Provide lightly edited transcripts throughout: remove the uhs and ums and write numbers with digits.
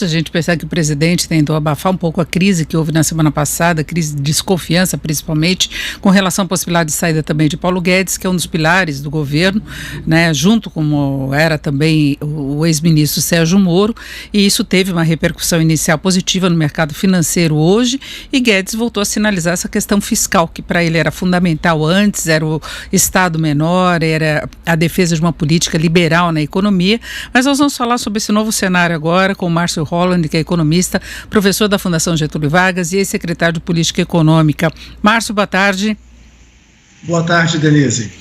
A gente percebe que o presidente tentou abafar um pouco a crise que houve na semana passada, crise de desconfiança principalmente, com relação à possibilidade de saída também de Paulo Guedes, que é um dos pilares do governo, né, junto como era também o ex-ministro Sérgio Moro, e isso teve uma repercussão inicial positiva no mercado financeiro hoje, e Guedes voltou a sinalizar essa questão fiscal, que para ele era fundamental antes, era o Estado menor, era a defesa de uma política liberal na economia, mas nós vamos falar sobre esse novo cenário agora com o Márcio Holland, que é economista, professor da Fundação Getúlio Vargas e ex-secretário de Política Econômica. Márcio, boa tarde. Boa tarde, Denise.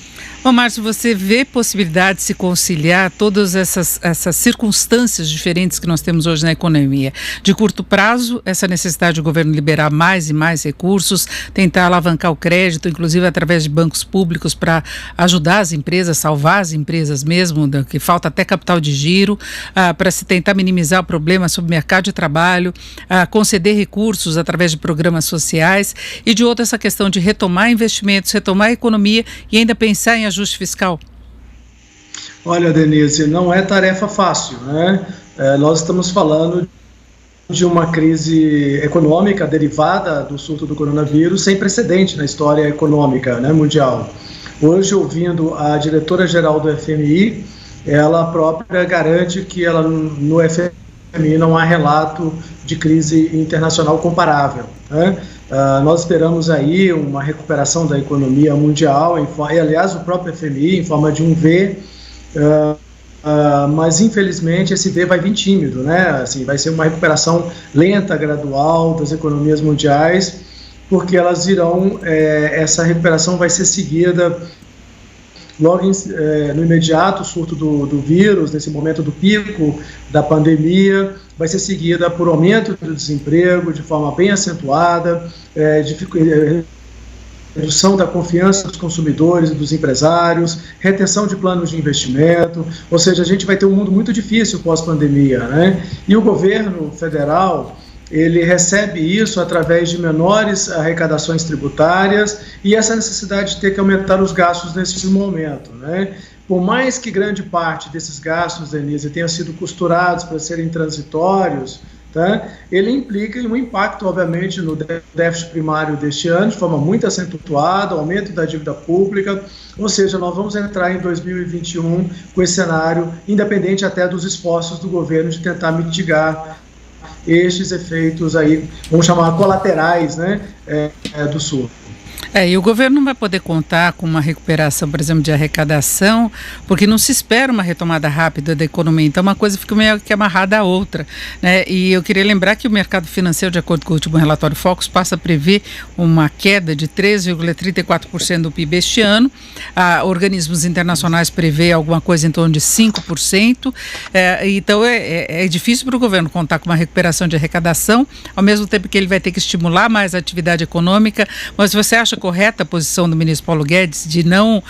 Bom, Márcio, você vê possibilidade de se conciliar todas essas circunstâncias diferentes que nós temos hoje na economia? De curto prazo, essa necessidade do governo liberar mais e mais recursos, tentar alavancar o crédito, inclusive através de bancos públicos para ajudar as empresas, salvar as empresas mesmo, que falta até capital de giro, para se tentar minimizar o problema sobre o mercado de trabalho, conceder recursos através de programas sociais, e de outro essa questão de retomar investimentos, retomar a economia e ainda pensar em ajuste fiscal? Olha, Denise, não é tarefa fácil, né? Nós estamos falando de uma crise econômica derivada do surto do coronavírus sem precedente na história econômica, né, mundial. Hoje, ouvindo a diretora-geral do FMI, ela própria garante que no FMI não há relato de crise internacional comparável, né? Nós esperamos aí uma recuperação da economia mundial, e aliás o próprio FMI em forma de um V, mas infelizmente esse V vai vir tímido, né? Assim, vai ser uma recuperação lenta, gradual das economias mundiais, porque elas irão, essa recuperação vai ser seguida logo no imediato, o surto do vírus, nesse momento do pico da pandemia, vai ser seguida por aumento do desemprego de forma bem acentuada, redução da confiança dos consumidores e dos empresários, retenção de planos de investimento, ou seja, a gente vai ter um mundo muito difícil pós-pandemia, né? E o governo federal, ele recebe isso através de menores arrecadações tributárias e essa necessidade de ter que aumentar os gastos nesse momento, né? Por mais que grande parte desses gastos, Denise, tenham sido costurados para serem transitórios, tá? Ele implica em um impacto, obviamente, no déficit primário deste ano, de forma muito acentuada, aumento da dívida pública, ou seja, nós vamos entrar em 2021 com esse cenário, independente até dos esforços do governo de tentar mitigar estes efeitos aí, vamos chamar colaterais, né, do surto. E o governo não vai poder contar com uma recuperação, por exemplo, de arrecadação, porque não se espera uma retomada rápida da economia, então uma coisa fica meio que amarrada à outra, né? E eu queria lembrar que o mercado financeiro, de acordo com o último relatório Focus, passa a prever uma queda de 3,34% do PIB este ano, organismos internacionais prevê alguma coisa em torno de 5%, então é difícil para o governo contar com uma recuperação de arrecadação, ao mesmo tempo que ele vai ter que estimular mais a atividade econômica, mas você acha correta a posição do ministro Paulo Guedes de não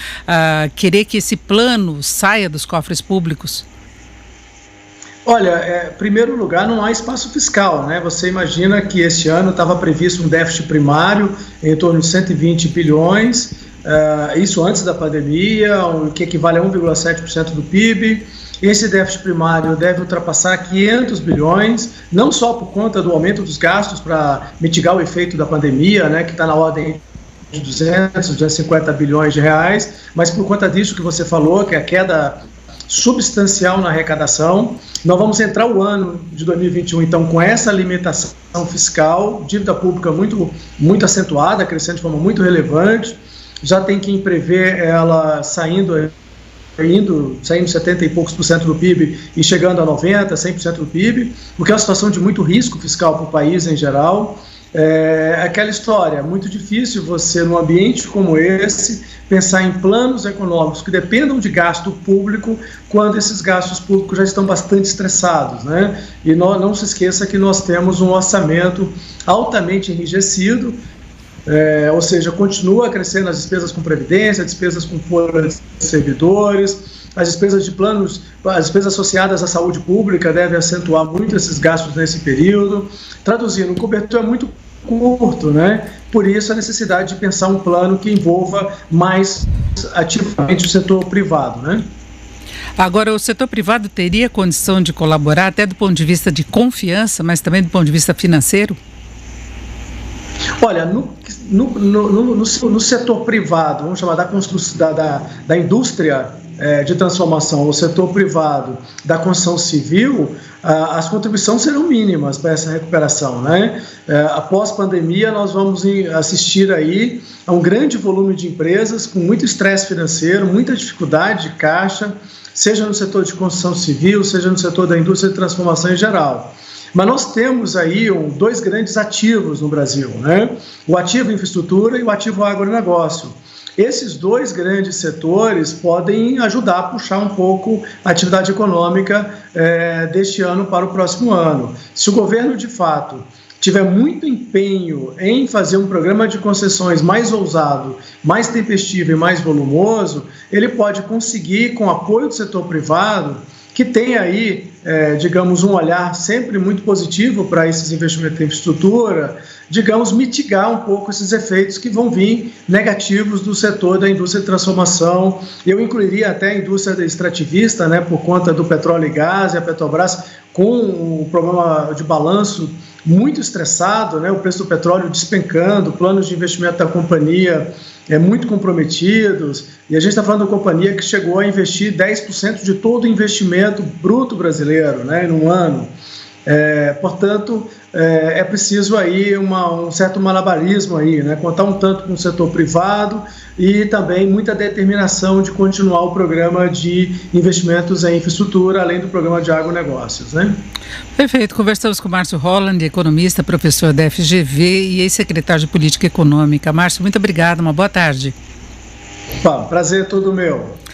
querer que esse plano saia dos cofres públicos? Olha, em primeiro lugar, não há espaço fiscal, né? Você imagina que este ano estava previsto um déficit primário em torno de 120 bilhões, isso antes da pandemia, o que equivale a 1,7% do PIB. Esse déficit primário deve ultrapassar 500 bilhões, não só por conta do aumento dos gastos para mitigar o efeito da pandemia, né, que está na ordem de 250 bilhões de reais, mas por conta disso que você falou, que é a queda substancial na arrecadação. Nós vamos entrar o ano de 2021, então, com essa limitação fiscal, dívida pública muito acentuada, crescendo de forma muito relevante, já tem quem prever ela saindo 70 e poucos por cento do PIB e chegando a 90%, 100% do PIB, porque é uma situação de muito risco fiscal para o país em geral. Aquela história, muito difícil você, num ambiente como esse, pensar em planos econômicos que dependam de gasto público, quando esses gastos públicos já estão bastante estressados, né? E não se esqueça que nós temos um orçamento altamente enrijecido, ou seja, continua crescendo as despesas com previdência, despesas com folha de servidores, as despesas de planos, as despesas associadas à saúde pública devem acentuar muito esses gastos nesse período. Traduzindo, o cobertor é muito curto, né? Por isso a necessidade de pensar um plano que envolva mais ativamente o setor privado, né? Agora, o setor privado teria condição de colaborar até do ponto de vista de confiança, mas também do ponto de vista financeiro? Olha, no setor privado, vamos chamar da construção, da indústria de transformação, o setor privado da construção civil, as contribuições serão mínimas para essa recuperação, né? Após pandemia, nós vamos assistir aí a um grande volume de empresas com muito estresse financeiro, muita dificuldade de caixa, seja no setor de construção civil, seja no setor da indústria de transformação em geral. Mas nós temos aí dois grandes ativos no Brasil, né? O ativo infraestrutura e o ativo agronegócio. Esses dois grandes setores podem ajudar a puxar um pouco a atividade econômica deste ano para o próximo ano. Se o governo, de fato, tiver muito empenho em fazer um programa de concessões mais ousado, mais tempestivo e mais volumoso, ele pode conseguir, com o apoio do setor privado, que tem aí, digamos, um olhar sempre muito positivo para esses investimentos em infraestrutura, digamos, mitigar um pouco esses efeitos que vão vir negativos do setor da indústria de transformação. Eu incluiria até a indústria extrativista, né, por conta do petróleo e gás, e a Petrobras com o programa de balanço muito estressado, né, o preço do petróleo despencando, planos de investimento da companhia muito comprometidos, e a gente está falando de uma companhia que chegou a investir 10% de todo o investimento bruto brasileiro, né, num ano. Portanto, é preciso aí um certo malabarismo aí, né, contar um tanto com o setor privado e também muita determinação de continuar o programa de investimentos em infraestrutura, além do programa de agronegócios, né? Perfeito. Conversamos com o Márcio Holland, economista, professor da FGV e ex-secretário de Política Econômica. Márcio, muito obrigado, uma boa tarde. Prazer todo meu.